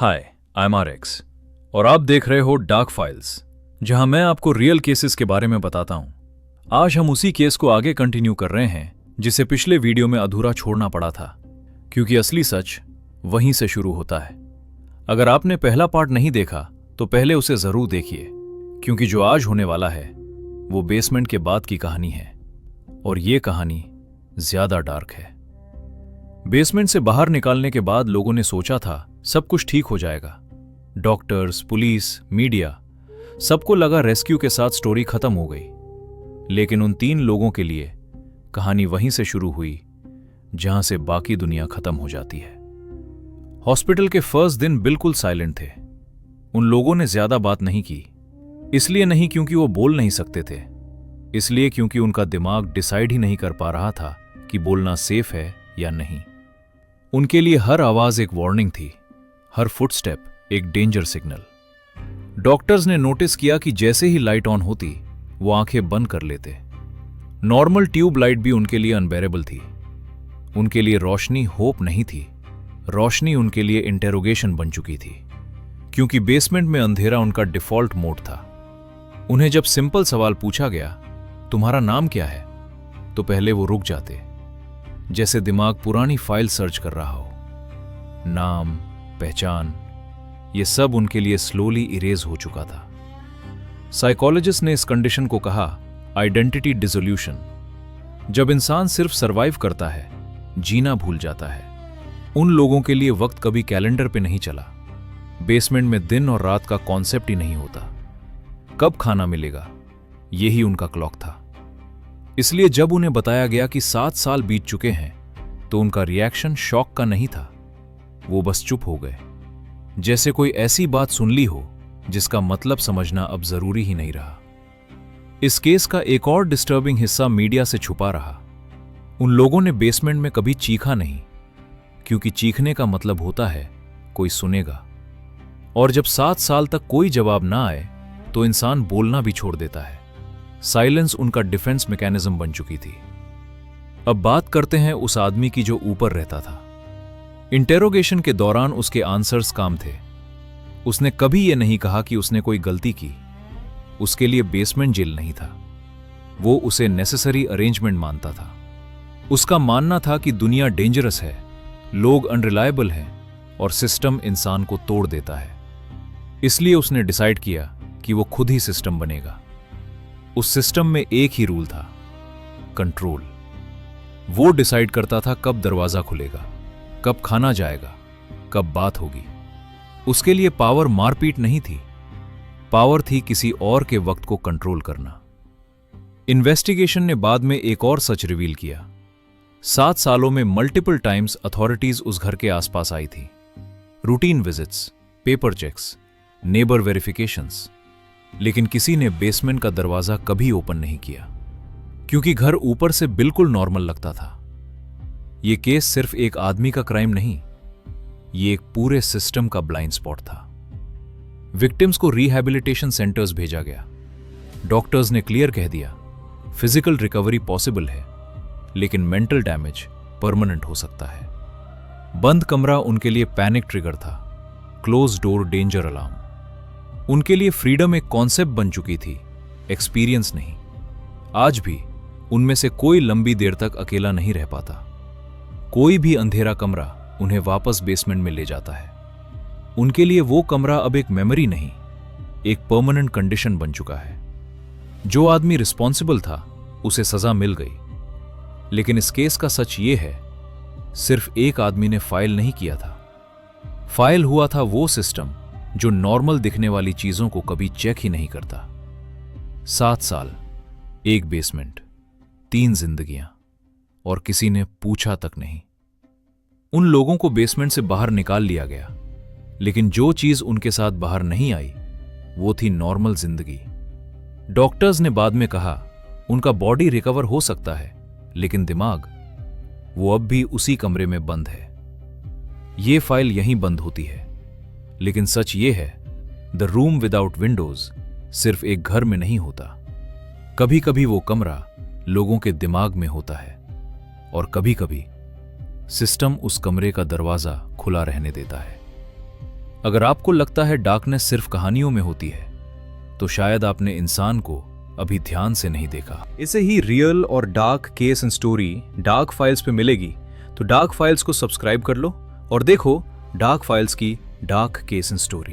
Hi, I am RX और आप देख रहे हो डार्क फाइल्स, जहां मैं आपको रियल केसेस के बारे में बताता हूं। आज हम उसी केस को आगे कंटिन्यू कर रहे हैं जिसे पिछले वीडियो में अधूरा छोड़ना पड़ा था, क्योंकि असली सच वहीं से शुरू होता है। अगर आपने पहला पार्ट नहीं देखा तो पहले उसे जरूर देखिए, क्योंकि जो आज होने वाला है वो बेसमेंट के बाद की कहानी है और ये कहानी ज्यादा डार्क है। बेसमेंट से बाहर निकालने के बाद लोगों ने सोचा था सब कुछ ठीक हो जाएगा। डॉक्टर्स, पुलिस, मीडिया, सबको लगा रेस्क्यू के साथ स्टोरी खत्म हो गई। लेकिन उन 3 लोगों के लिए कहानी वहीं से शुरू हुई जहां से बाकी दुनिया खत्म हो जाती है। हॉस्पिटल के फर्स्ट दिन बिल्कुल साइलेंट थे। उन लोगों ने ज्यादा बात नहीं की, इसलिए नहीं क्योंकि वो बोल नहीं सकते थे, इसलिए क्योंकि उनका दिमाग डिसाइड ही नहीं कर पा रहा था कि बोलना सेफ है या नहीं। उनके लिए हर आवाज एक वार्निंग थी, हर फुटस्टेप एक डेंजर सिग्नल। डॉक्टर्स ने नोटिस किया कि जैसे ही लाइट ऑन होती वो आंखें बंद कर लेते। नॉर्मल ट्यूब लाइट भी उनके लिए अनबेरेबल थी। उनके लिए रोशनी होप नहीं थी, रोशनी उनके लिए इंटेरोगेशन बन चुकी थी, क्योंकि बेसमेंट में अंधेरा उनका डिफॉल्ट मोड था। उन्हें जब सिंपल सवाल पूछा गया, तुम्हारा नाम क्या है, तो पहले वो रुक जाते, जैसे दिमाग पुरानी फाइल सर्च कर रहा हो। नाम, पहचान, ये सब उनके लिए स्लोली इरेज हो चुका था। साइकोलॉजिस्ट ने इस कंडीशन को कहा आइडेंटिटी डिसोल्यूशन। जब इंसान सिर्फ सरवाइव करता है, जीना भूल जाता है। उन लोगों के लिए वक्त कभी कैलेंडर पे नहीं चला। बेसमेंट में दिन और रात का कॉन्सेप्ट ही नहीं होता। कब खाना मिलेगा, यही उनका क्लॉक था। इसलिए जब उन्हें बताया गया कि 7 साल बीत चुके हैं, तो उनका रिएक्शन शॉक का नहीं था। वो बस चुप हो गए, जैसे कोई ऐसी बात सुन ली हो जिसका मतलब समझना अब जरूरी ही नहीं रहा। इस केस का एक और डिस्टर्बिंग हिस्सा मीडिया से छुपा रहा। उन लोगों ने बेसमेंट में कभी चीखा नहीं, क्योंकि चीखने का मतलब होता है कोई सुनेगा। और जब 7 साल तक कोई जवाब ना आए तो इंसान बोलना भी छोड़ देता है। साइलेंस उनका डिफेंस मैकेनिज्म बन चुकी थी। अब बात करते हैं उस आदमी की जो ऊपर रहता था। इंटेरोगेशन के दौरान उसके आंसर्स काम थे। उसने कभी यह नहीं कहा कि उसने कोई गलती की। उसके लिए बेसमेंट जेल नहीं था, वो उसे नेसेसरी अरेंजमेंट मानता था। उसका मानना था कि दुनिया डेंजरस है, लोग अनरिलायबल हैं और सिस्टम इंसान को तोड़ देता है। इसलिए उसने डिसाइड किया कि वो खुद ही सिस्टम बनेगा। उस सिस्टम में एक ही रूल था, कंट्रोल। वो डिसाइड करता था कब दरवाजा खुलेगा, कब खाना जाएगा, कब बात होगी। उसके लिए पावर मारपीट नहीं थी, पावर थी किसी और के वक्त को कंट्रोल करना। इन्वेस्टिगेशन ने बाद में एक और सच रिवील किया। 7 सालों में मल्टीपल टाइम्स अथॉरिटीज उस घर के आसपास आई थी। Routine visits, paper checks, neighbour verifications, लेकिन किसी ने बेसमेंट का दरवाजा कभी ओपन नहीं किया, क्योंकि घर ऊपर से बिल्कुल नॉर्मल लगता था। यह केस सिर्फ एक आदमी का क्राइम नहीं, ये एक पूरे सिस्टम का ब्लाइंड स्पॉट था। विक्टिम्स को रिहैबिलिटेशन सेंटर्स भेजा गया। डॉक्टर्स ने क्लियर कह दिया, फिजिकल रिकवरी पॉसिबल है, लेकिन मेंटल डैमेज परमानेंट हो सकता है। बंद कमरा उनके लिए पैनिक ट्रिगर था, क्लोज डोर डेंजर अलार्म। उनके लिए फ्रीडम एक कॉन्सेप्ट बन चुकी थी, एक्सपीरियंस नहीं। आज भी उनमें से कोई लंबी देर तक अकेला नहीं रह पाता। कोई भी अंधेरा कमरा उन्हें वापस बेसमेंट में ले जाता है। उनके लिए वो कमरा अब एक मेमोरी नहीं, एक परमानेंट कंडीशन बन चुका है। जो आदमी रिस्पॉन्सिबल था उसे सजा मिल गई, लेकिन इस केस का सच ये है, सिर्फ एक आदमी ने फाइल नहीं किया था। फाइल हुआ था वो सिस्टम जो नॉर्मल दिखने वाली चीजों को कभी चेक ही नहीं करता। 7 साल, एक बेसमेंट, 3 जिंदगियां, और किसी ने पूछा तक नहीं। उन लोगों को बेसमेंट से बाहर निकाल लिया गया, लेकिन जो चीज उनके साथ बाहर नहीं आई वो थी नॉर्मल जिंदगी। डॉक्टर्स ने बाद में कहा उनका बॉडी रिकवर हो सकता है, लेकिन दिमाग, वो अब भी उसी कमरे में बंद है। ये फाइल यहीं बंद होती है, लेकिन सच ये है, द रूम विदाउट विंडोज सिर्फ एक घर में नहीं होता। कभी कभी वो कमरा लोगों के दिमाग में होता है, और कभी कभी सिस्टम उस कमरे का दरवाजा खुला रहने देता है। अगर आपको लगता है डार्कनेस सिर्फ कहानियों में होती है, तो शायद आपने इंसान को अभी ध्यान से नहीं देखा। इसे ही रियल और dark case and story dark files पे मिलेगी, तो डार्क फाइल्स को सब्सक्राइब कर लो और देखो डार्क फाइल्स की डार्क केस एंड स्टोरी।